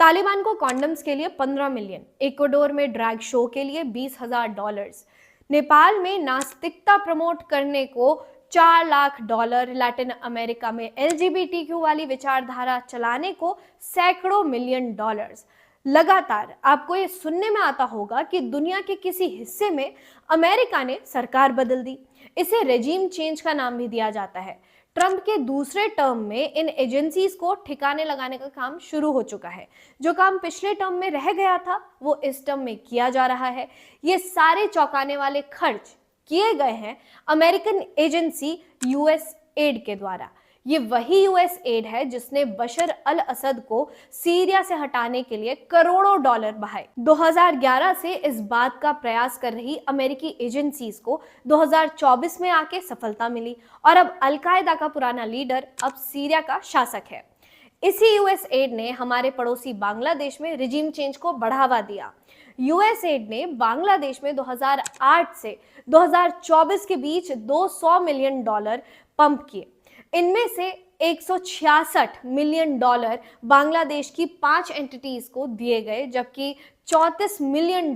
तालिबान को कॉन्डम्स के लिए 15 मिलियन, इक्वाडोर में ड्रैग शो के लिए $20,000, नेपाल में नास्तिकता प्रमोट करने को $4 लाख, लैटिन अमेरिका में LGBTQ वाली विचारधारा चलाने को सैकड़ों मिलियन डॉलर्स। लगातार आपको ये सुनने में आता होगा कि दुनिया के किसी हिस्से में अमेरिका ने सरकार बदल दी। इसे रेजिम चेंज का नाम भी दिया जाता है। ट्रंप के दूसरे टर्म में इन एजेंसीज को ठिकाने लगाने का काम शुरू हो चुका है। जो काम पिछले टर्म में रह गया था वो इस टर्म में किया जा रहा है। ये सारे चौंकाने वाले खर्च किए गए हैं अमेरिकन एजेंसी USAID के द्वारा। ये वही USAID है जिसने बशर अल असद को सीरिया से हटाने के लिए करोड़ों डॉलर बहाए। 2011 से इस बात का प्रयास कर रही अमेरिकी एजेंसीज को 2024 में आके सफलता मिली और अब अल-कायदा का पुराना लीडर अब सीरिया का शासक है। इसी USAID ने हमारे पड़ोसी बांग्लादेश में रिजीम चेंज को बढ़ावा दिया। USAID ने बांग्लादेश में 2008 से 2024 के बीच $200 मिलियन पंप किए। इनमें से $166 मिलियन बांग्लादेश की 5 एंटिटीज को दिए गए, जबकि $34 मिलियन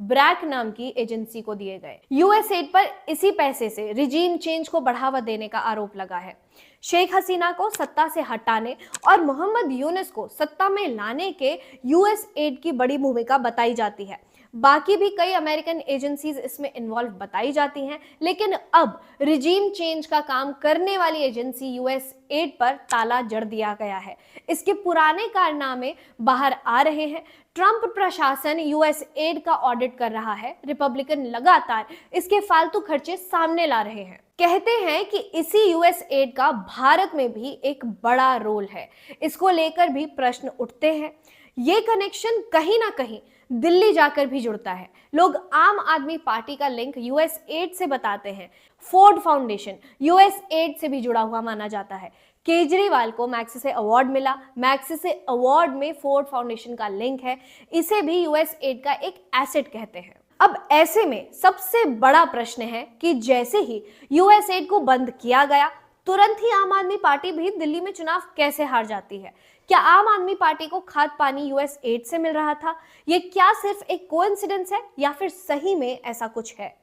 ब्रैक नाम की एजेंसी को दिए गए। USAID पर इसी पैसे से रिजीम चेंज को बढ़ावा देने का आरोप लगा है। शेख हसीना को सत्ता से हटाने और मोहम्मद यूनुस को सत्ता में लाने के USAID की बड़ी भूमिका बताई जाती है। बाकी भी कई अमेरिकन एजेंसीज इसमें इन्वॉल्व बताई जाती हैं, लेकिन अब रिजीम चेंज का काम करने वाली एजेंसी USAID पर ताला जड़ दिया गया है। इसके पुराने कारनामे बाहर आ रहे हैं। ट्रंप प्रशासन USAID का ऑडिट कर रहा है। रिपब्लिकन लगातार इसके फालतू खर्चे सामने ला रहे हैं। कहते हैं कि इसी USAID का भारत में भी एक बड़ा रोल है। इसको लेकर भी प्रश्न उठते हैं। ये कनेक्शन कहीं ना कहीं दिल्ली जाकर भी जुड़ता है। लोग आम आदमी पार्टी का लिंक USAID से बताते हैं। फोर्ड फाउंडेशन USAID से भी जुड़ा हुआ माना जाता है। केजरीवाल को मैग्सेसे अवार्ड मिला। मैग्सेसे अवार्ड में फोर्ड फाउंडेशन का लिंक है। इसे भी USAID का एक एसेट कहते हैं। अब ऐसे में सबसे बड़ा प्रश्न है कि जैसे ही USAID को बंद किया गया, तुरंत ही आम आदमी पार्टी भी दिल्ली में चुनाव कैसे हार जाती है? क्या आम आदमी पार्टी को खाद पानी USAID से मिल रहा था? ये क्या सिर्फ एक कोइंसिडेंस है या फिर सही में ऐसा कुछ है?